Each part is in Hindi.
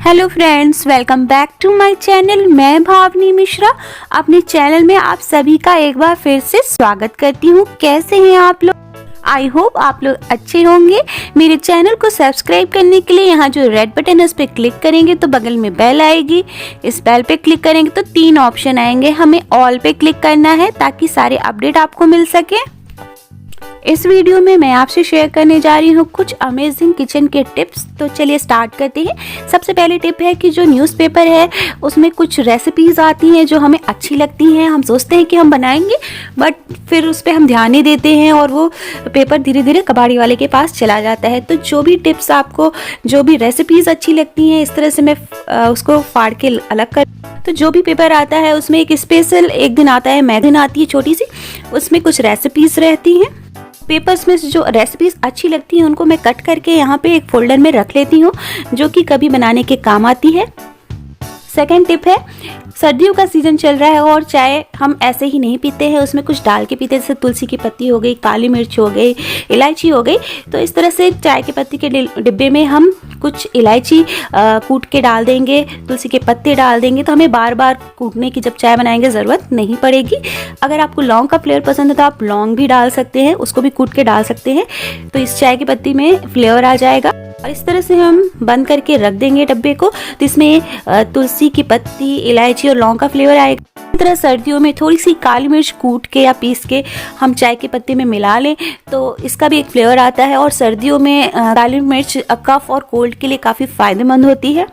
Hello friends, welcome back to my channel. मैं भावनी मिश्रा अपने चैनल में आप सभी का एक बार फिर से स्वागत करती हूँ। कैसे हैं आप लोग? आई होप आप लोग अच्छे होंगे। मेरे चैनल को सब्सक्राइब करने के लिए यहाँ जो रेड बटन है उस पर क्लिक करेंगे तो बगल में बेल आएगी। इस बेल पे क्लिक करेंगे तो 3 ऑप्शन आएंगे। हमें ऑल पे क्लिक करना है ताकि सारे अपडेट आपको मिल सके। इस वीडियो में मैं आपसे शेयर करने जा रही हूँ कुछ अमेजिंग किचन के टिप्स। तो चलिए स्टार्ट करते हैं। सबसे पहली टिप है कि जो न्यूज़पेपर है उसमें कुछ रेसिपीज़ आती हैं जो हमें अच्छी लगती हैं। हम सोचते हैं कि हम बनाएंगे बट फिर उस पर हम ध्यान नहीं देते हैं और वो पेपर धीरे धीरे कबाड़ी वाले के पास चला जाता है। तो जो भी टिप्स आपको, जो भी रेसिपीज़ अच्छी लगती हैं, इस तरह से मैं उसको फाड़ के अलग कर। तो जो भी पेपर आता है उसमें एक स्पेशल एक दिन आता है, मैगजीन आती है छोटी सी, उसमें कुछ रेसिपीज़ रहती हैं। पेपर्स में जो रेसिपीज़ अच्छी लगती हैं उनको मैं कट करके यहाँ पे एक फोल्डर में रख लेती हूँ जो कि कभी बनाने के काम आती है। सेकेंड टिप है, सर्दियों का सीज़न चल रहा है और चाय हम ऐसे ही नहीं पीते हैं, उसमें कुछ डाल के पीते हैं। जैसे तुलसी की पत्ती हो गई, काली मिर्च हो गई, इलायची हो गई। तो इस तरह से चाय की पत्ती के डिब्बे में हम कुछ इलायची कूट के डाल देंगे, तुलसी के पत्ते डाल देंगे तो हमें बार बार कूटने की जब चाय बनाएंगे ज़रूरत नहीं पड़ेगी। अगर आपको लौंग का फ्लेवर पसंद है तो आप लौंग भी डाल सकते हैं, उसको भी कूट के डाल सकते हैं। तो इस चाय की पत्ती में फ्लेवर आ जाएगा। और इस तरह से हम बंद करके रख देंगे डब्बे को, तो इसमें तुलसी की पत्ती, इलायची और लौंग का फ्लेवर आएगा। इस तरह सर्दियों में थोड़ी सी काली मिर्च कूट के या पीस के हम चाय के पत्ते में मिला लें तो इसका भी एक फ्लेवर आता है। और सर्दियों में काली मिर्च कफ और कोल्ड के लिए काफ़ी फ़ायदेमंद होती है।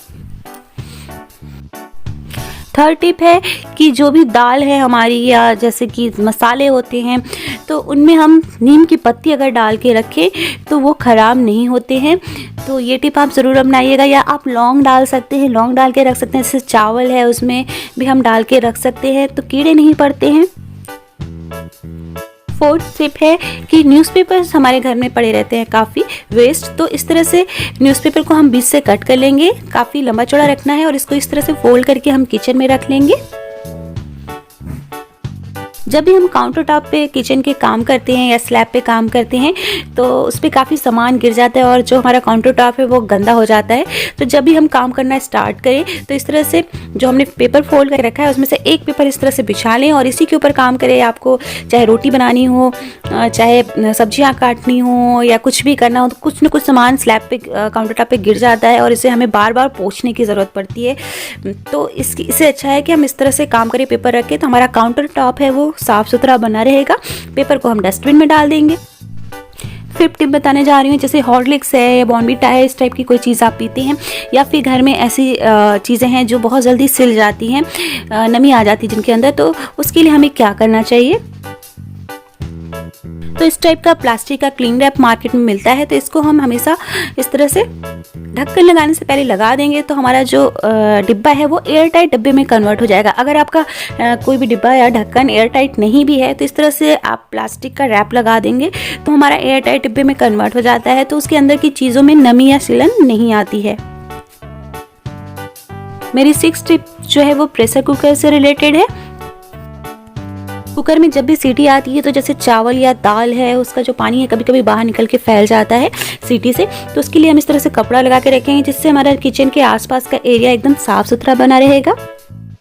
थर्ड टिप है कि जो भी दाल है हमारी या जैसे कि मसाले होते हैं तो उनमें हम नीम की पत्ती अगर डाल के रखें तो वो ख़राब नहीं होते हैं। तो ये टिप आप ज़रूर अपनाइएगा। या आप लौंग डाल सकते हैं, लौंग डाल के रख सकते हैं। जैसे चावल है उसमें भी हम डाल के रख सकते हैं तो कीड़े नहीं पड़ते हैं। फोर्थ टिप है कि न्यूज़पेपर्स हमारे घर में पड़े रहते हैं काफ़ी वेस्ट, तो इस तरह से न्यूज़पेपर को हम बीच से कट कर लेंगे। काफ़ी लंबा चौड़ा रखना है और इसको इस तरह से फोल्ड करके हम किचन में रख लेंगे। जब भी हम काउंटर टॉप पे किचन के काम करते हैं या स्लैब पे काम करते हैं तो उस पर काफ़ी सामान गिर जाता है और जो हमारा काउंटर टॉप है वो गंदा हो जाता है। तो जब भी हम काम करना स्टार्ट करें तो इस तरह से जो हमने पेपर फोल्ड करके रखा है उसमें से एक पेपर इस तरह से बिछा लें और इसी के ऊपर काम करें। आपको चाहे रोटी बनानी हो, चाहे सब्जियाँ काटनी हो या कुछ भी करना हो, तो कुछ न कुछ सामान स्लैब पे, काउंटर टॉप पे गिर जाता है और इसे हमें बार बार पोंछने की ज़रूरत पड़ती है। तो इससे अच्छा है कि हम इस तरह से काम करें पेपर रखें तो हमारा काउंटर टॉप है वो साफ़ सुथरा बना रहेगा। पेपर को हम डस्टबिन में डाल देंगे। फिफ्थ टिप बताने जा रही हूँ, जैसे हॉर्लिक्स है या बॉर्नवीटा है, इस टाइप की कोई चीज़ आप पीते हैं या फिर घर में ऐसी चीज़ें हैं जो बहुत जल्दी सिल जाती हैं, नमी आ जाती है जिनके अंदर, तो उसके लिए हमें क्या करना चाहिए। तो इस टाइप का प्लास्टिक का क्लीन रैप मार्केट में मिलता है, तो इसको हम हमेशा इस तरह से ढक्कन लगाने से पहले लगा देंगे तो हमारा जो डिब्बा है वो एयर टाइट डिब्बे में कन्वर्ट हो जाएगा। अगर आपका कोई भी डिब्बा या ढक्कन एयर टाइट नहीं भी है तो इस तरह से आप प्लास्टिक का रैप लगा देंगे तो हमारा एयर टाइट डिब्बे में कन्वर्ट हो जाता है, तो उसके अंदर की चीज़ों में नमी या सिलन नहीं आती है। मेरी 6th टिप जो है वो प्रेशर कुकर से रिलेटेड है। कुकर में जब भी सीटी आती है तो जैसे चावल या दाल है उसका जो पानी है कभी कभी बाहर निकल के फैल जाता है सीटी से, तो उसके लिए हम इस तरह से कपड़ा लगा के रखेंगे जिससे हमारा किचन के आसपास का एरिया एकदम साफ सुथरा बना रहेगा।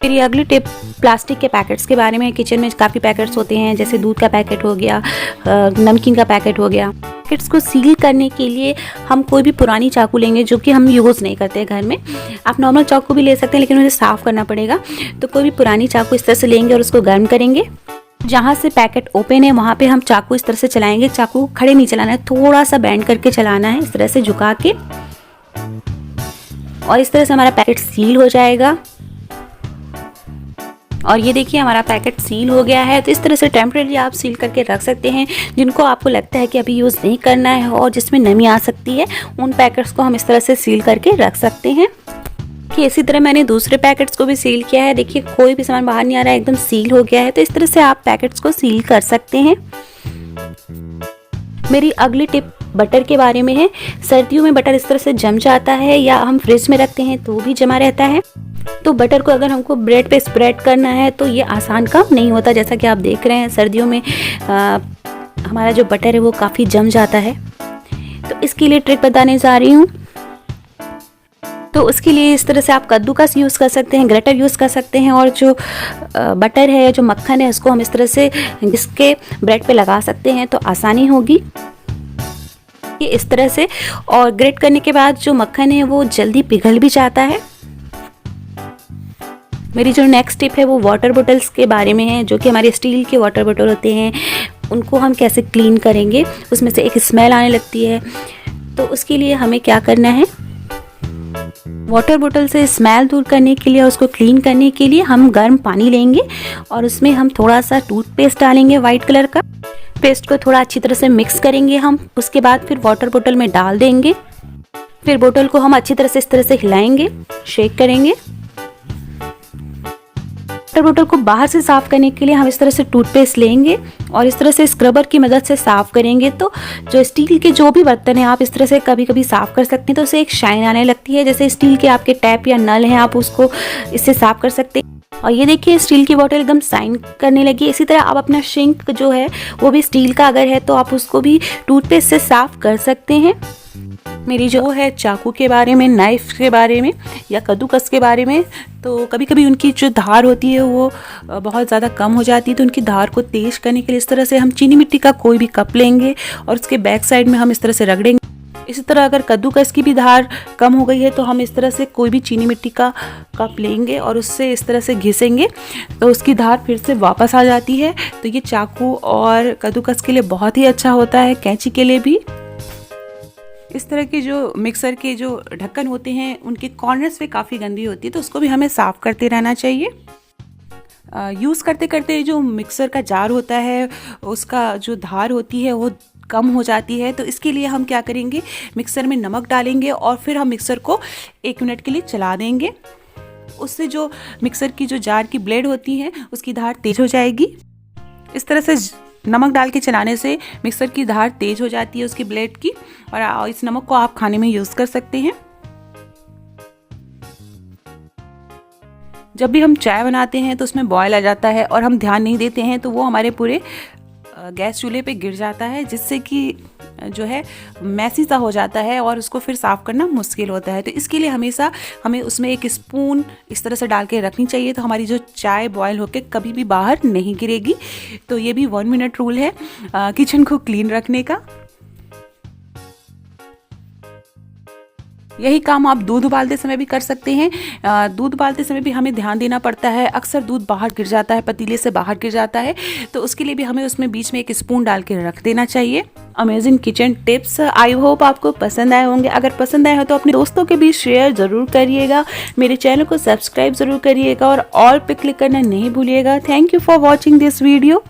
फिर ये अगली टिप प्लास्टिक के पैकेट्स के बारे में। किचन में काफ़ी पैकेट्स होते हैं, जैसे दूध का पैकेट हो गया, नमकीन का पैकेट हो गया। पैकेट्स को सील करने के लिए हम कोई भी पुरानी चाकू लेंगे जो कि हम यूज़ नहीं करते घर में। आप नॉर्मल चाकू भी ले सकते हैं लेकिन उसे साफ़ करना पड़ेगा। तो कोई भी पुरानी चाकू इस तरह से लेंगे और उसको गर्म करेंगे। जहाँ से पैकेट ओपन है वहाँ पे हम चाकू इस तरह से चलाएंगे। चाकू खड़े नहीं चलाना है, थोड़ा सा बेंड करके चलाना है, इस तरह से झुका के, और इस तरह से हमारा पैकेट सील हो जाएगा। और ये देखिए हमारा पैकेट सील हो गया है। तो इस तरह से टेम्परेरी आप सील करके रख सकते हैं। जिनको आपको लगता है कि अभी यूज़ नहीं करना है और जिसमें नमी आ सकती है, उन पैकेट्स को हम इस तरह से सील करके रख सकते हैं। कि इसी तरह मैंने दूसरे पैकेट्स को भी सील किया है। देखिए कोई भी सामान बाहर नहीं आ रहा है, एकदम सील हो गया है। तो इस तरह से आप पैकेट्स को सील कर सकते हैं। मेरी अगली टिप बटर के बारे में है। सर्दियों में बटर इस तरह से जम जाता है या हम फ्रिज में रखते हैं तो भी जमा रहता है। तो बटर को अगर हमको ब्रेड पे स्प्रेड करना है तो ये आसान काम नहीं होता। जैसा कि आप देख रहे हैं सर्दियों में हमारा जो बटर है वो काफ़ी जम जाता है। तो इसके लिए ट्रिक बताने जा रही हूँ। तो उसके लिए इस तरह से आप कद्दूकस यूज़ कर सकते हैं, ग्रेटर यूज़ कर सकते हैं, और जो बटर है, जो मक्खन है, उसको हम इस तरह से इसके ब्रेड पे लगा सकते हैं तो आसानी होगी इस तरह से। और ग्रेट करने के बाद जो मक्खन है वो जल्दी पिघल भी जाता है। मेरी जो नेक्स्ट टिप है वो वाटर बॉटल्स के बारे में है, जो कि हमारे स्टील के वाटर बॉटल होते हैं, उनको हम कैसे क्लीन करेंगे। उसमें से एक स्मेल आने लगती है, तो उसके लिए हमें क्या करना है, वाटर बोतल से स्मेल दूर करने के लिए, उसको क्लीन करने के लिए हम गर्म पानी लेंगे और उसमें हम थोड़ा सा टूथपेस्ट डालेंगे वाइट कलर का। पेस्ट को थोड़ा अच्छी तरह से मिक्स करेंगे हम। उसके बाद फिर वाटर बोतल में डाल देंगे। फिर बोतल को हम अच्छी तरह से इस तरह से हिलाएंगे, शेक करेंगे। वाटर बोतल को बाहर से साफ करने के लिए हम इस तरह से टूथपेस्ट लेंगे और इस तरह से स्क्रबर की मदद से साफ करेंगे। तो जो स्टील के जो भी बर्तन हैं आप इस तरह से कभी कभी साफ कर सकते हैं, तो उसे एक शाइन आने लगती है। जैसे स्टील के आपके टैप या नल हैं, आप उसको इससे साफ कर सकते हैं। और ये देखिए स्टील की बोतल एकदम शाइन करने लगी। इसी तरह आप अपना सिंक जो है वो भी स्टील का अगर है तो आप उसको भी टूथपेस्ट से साफ कर सकते हैं। मेरी जो है चाकू के बारे में, नाइफ के बारे में या कद्दूकस के बारे में, तो कभी कभी उनकी जो धार होती है वो बहुत ज़्यादा कम हो जाती है। तो उनकी धार को तेज करने के लिए इस तरह से हम चीनी मिट्टी का कोई भी कप लेंगे और उसके बैक साइड में हम इस तरह से रगड़ेंगे। इसी तरह अगर कद्दूकस की भी धार कम हो गई है तो हम इस तरह से कोई भी चीनी मिट्टी का कप लेंगे और उससे इस तरह से घिसेंगे तो उसकी धार फिर से वापस आ जाती है। तो ये चाकू और कद्दूकस के लिए बहुत ही अच्छा होता है, कैंची के लिए भी। इस तरह के जो मिक्सर के जो ढक्कन होते हैं उनके कॉर्नर्स पे काफ़ी गंदी होती है, तो उसको भी हमें साफ़ करते रहना चाहिए। यूज़ करते करते जो मिक्सर का जार होता है उसका जो धार होती है वो कम हो जाती है। तो इसके लिए हम क्या करेंगे, मिक्सर में नमक डालेंगे और फिर हम मिक्सर को 1 मिनट के लिए चला देंगे। उससे जो मिक्सर की जो जार की ब्लेड होती है उसकी धार तेज हो जाएगी। इस तरह से नमक डाल के चलाने से मिक्सर की धार तेज हो जाती है उसकी ब्लेड की, और इस नमक को आप खाने में यूज़ कर सकते हैं। जब भी हम चाय बनाते हैं तो उसमें बॉयल आ जाता है और हम ध्यान नहीं देते हैं तो वो हमारे पूरे गैस चूल्हे पे गिर जाता है, जिससे कि जो है मैसी सा हो जाता है और उसको फिर साफ़ करना मुश्किल होता है। तो इसके लिए हमेशा हमें उसमें एक स्पून इस तरह से डाल के रखनी चाहिए, तो हमारी जो चाय बॉयल होकर कभी भी बाहर नहीं गिरेगी। तो ये भी 1 मिनट रूल है किचन को क्लीन रखने का। यही काम आप दूध उबालते समय भी कर सकते हैं। दूध उबालते समय भी हमें ध्यान देना पड़ता है, अक्सर दूध बाहर गिर जाता है, पतीले से बाहर गिर जाता है, तो उसके लिए भी हमें उसमें बीच में एक स्पून डाल के रख देना चाहिए। Amazing kitchen tips, I hope आपको पसंद आए होंगे। अगर पसंद आए हो तो अपने दोस्तों के बीच शेयर ज़रूर करिएगा, मेरे चैनल को सब्सक्राइब ज़रूर करिएगा और ऑल पे क्लिक करना नहीं भूलिएगा। Thank you for watching this video.